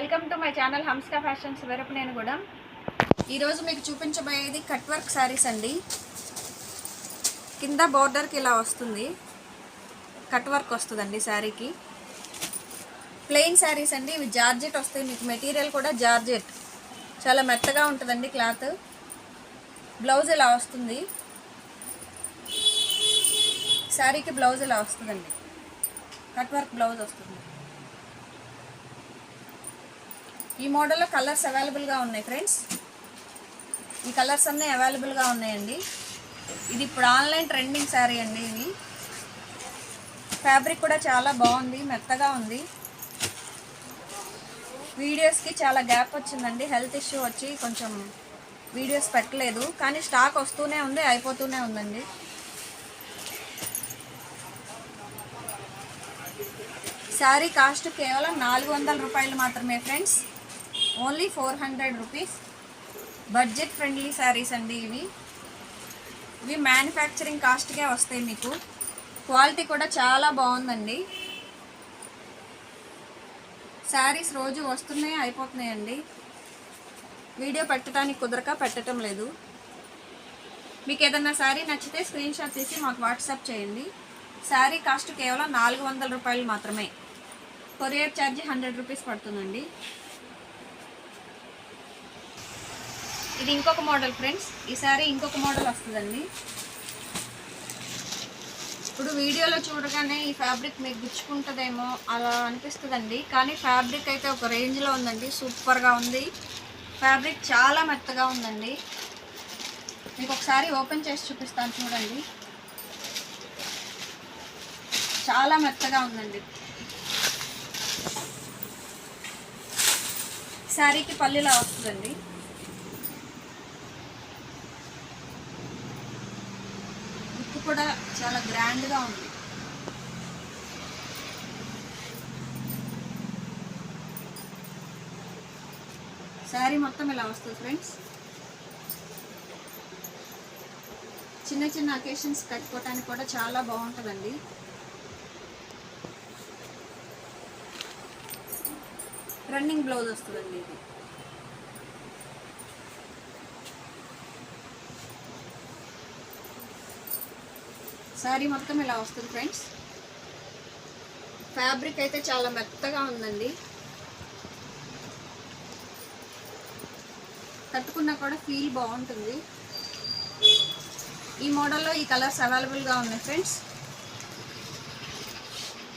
Welcome to my channel Hamska fashions వరకు నేను కూడా ఈరోజు మీకు చూపించబోయేది కట్ వర్క్ శారీస్ అండి. కింద బోర్డర్కి ఇలా వస్తుంది, కట్ వర్క్ వస్తుందండి శారీకి. ప్లెయిన్ శారీస్ అండి, ఇవి జార్జెట్ వస్తాయి. మీకు మెటీరియల్ కూడా జార్జెట్, చాలా మెత్తగా ఉంటుందండి క్లాత్. బ్లౌజ్ ఇలా వస్తుంది, శారీకి బ్లౌజ్ ఇలా వస్తుందండి, కట్ వర్క్ బ్లౌజ్ వస్తుంది. ఈ మోడల్లో కలర్స్ అవైలబుల్గా ఉన్నాయి ఫ్రెండ్స్. ఈ కలర్స్ అన్నీ అవైలబుల్గా ఉన్నాయండి. ఇది ఇప్పుడు ఆన్లైన్ ట్రెండింగ్ శారీ అండి. ఇది ఫ్యాబ్రిక్ కూడా చాలా బాగుంది, మెత్తగా ఉంది. వీడియోస్కి చాలా గ్యాప్ వచ్చిందండి, హెల్త్ ఇష్యూ వచ్చి కొంచెం వీడియోస్ పెట్టలేదు. కానీ స్టాక్ వస్తూనే ఉంది, అయిపోతూనే ఉందండి. శారీ కాస్ట్ కేవలం 400 రూపాయలు మాత్రమే friends, only 400 rupees. Budget friendly saris అండి ఇవి. ఇవి మ్యానుఫ్యాక్చరింగ్ కాస్ట్కే వస్తాయి మీకు. క్వాలిటీ కూడా చాలా బాగుందండి. శారీస్ రోజు వస్తున్నాయి, అయిపోతున్నాయండి. వీడియో పెట్టడానికి కుదరక పెట్టడం లేదు. మీకు ఏదన్నా శారీ నచ్చితే స్క్రీన్ షాట్ తీసి మాకు వాట్సాప్ చేయండి. శారీ కాస్ట్ కేవలం 400 రూపాయలు మాత్రమే. కొరియర్ ఛార్జ్ 100 రూపీస్ పడుతుందండి. ఇది ఇంకొక మోడల్ ఫ్రెండ్స్. ఈ శారీ ఇంకొక మోడల్ వస్తుందండి. ఇప్పుడు వీడియోలో చూడగానే ఈ ఫ్యాబ్రిక్ మీకు గుచ్చుకుంటుందేమో అలా అనిపిస్తుందండి, కానీ ఫ్యాబ్రిక్ అయితే ఒక రేంజ్లో ఉందండి. సూపర్గా ఉంది. ఫ్యాబ్రిక్ చాలా మెత్తగా ఉందండి. మీకు ఒకసారి ఓపెన్ చేసి చూపిస్తాను చూడండి. చాలా మెత్తగా ఉందండి. శారీకి పల్లీలా వస్తుందండి. లుక్ కూడా చాలా గ్రాండ్గా ఉంది. శారీ మొత్తం ఇలా వస్తుంది ఫ్రెండ్స్. చిన్న చిన్న అకేషన్స్ కట్టుకోవటానికి కూడా చాలా బాగుంటుందండి. రన్నింగ్ బ్లౌజ్ వస్తుందండి ఇది. శారీ మొత్తం ఇలా వస్తుంది ఫ్రెండ్స్. ఫ్యాబ్రిక్ అయితే చాలా మెత్తగా ఉందండి. కట్టుకున్నా కూడా ఫీల్ బాగుంటుంది. ఈ మోడల్లో ఈ కలర్స్ అవైలబుల్గా ఉన్నాయి ఫ్రెండ్స్.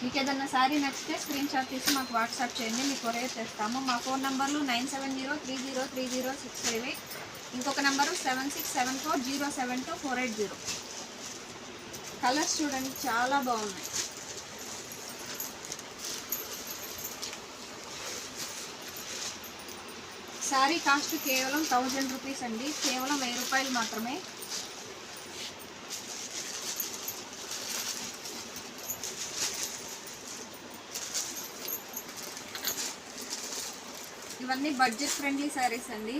మీకు ఏదన్నా శారీ నచ్చితే స్క్రీన్ షాట్ తీసి మాకు వాట్సాప్ చేయండి, మీకు కొరియర్ చేస్తాము. మా ఫోన్ నంబర్లు 9703030658, ఇంకొక నెంబరు 7674072480. కలర్స్ చూడండి, చాలా బాగున్నాయి. శారీ కాస్ట్ కేవలం 1000 రూపీస్ అండి, కేవలం 1000 రూపాయలు మాత్రమే. ఇవన్నీ బడ్జెట్ ఫ్రెండ్లీ శారీస్ అండి.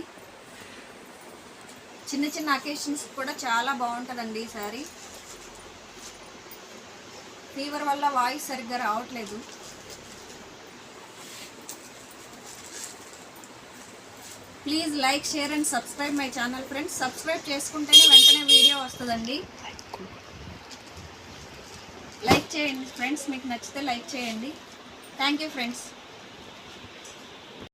చిన్న చిన్న అకేషన్స్ కూడా చాలా బాగుంటుందండి ఈ శారీ. ఫీవర్ వల్ల వాయిస్ సరిగ్గా రావట్లేదు. Please like, share and subscribe my channel friends. Subscribe చేసుకుంటేనే వెంటనే వీడియో వస్తుందండి. లైక్ చేయండి ఫ్రెండ్స్, మీకు నచ్చితే లైక్ చేయండి. Thank you friends.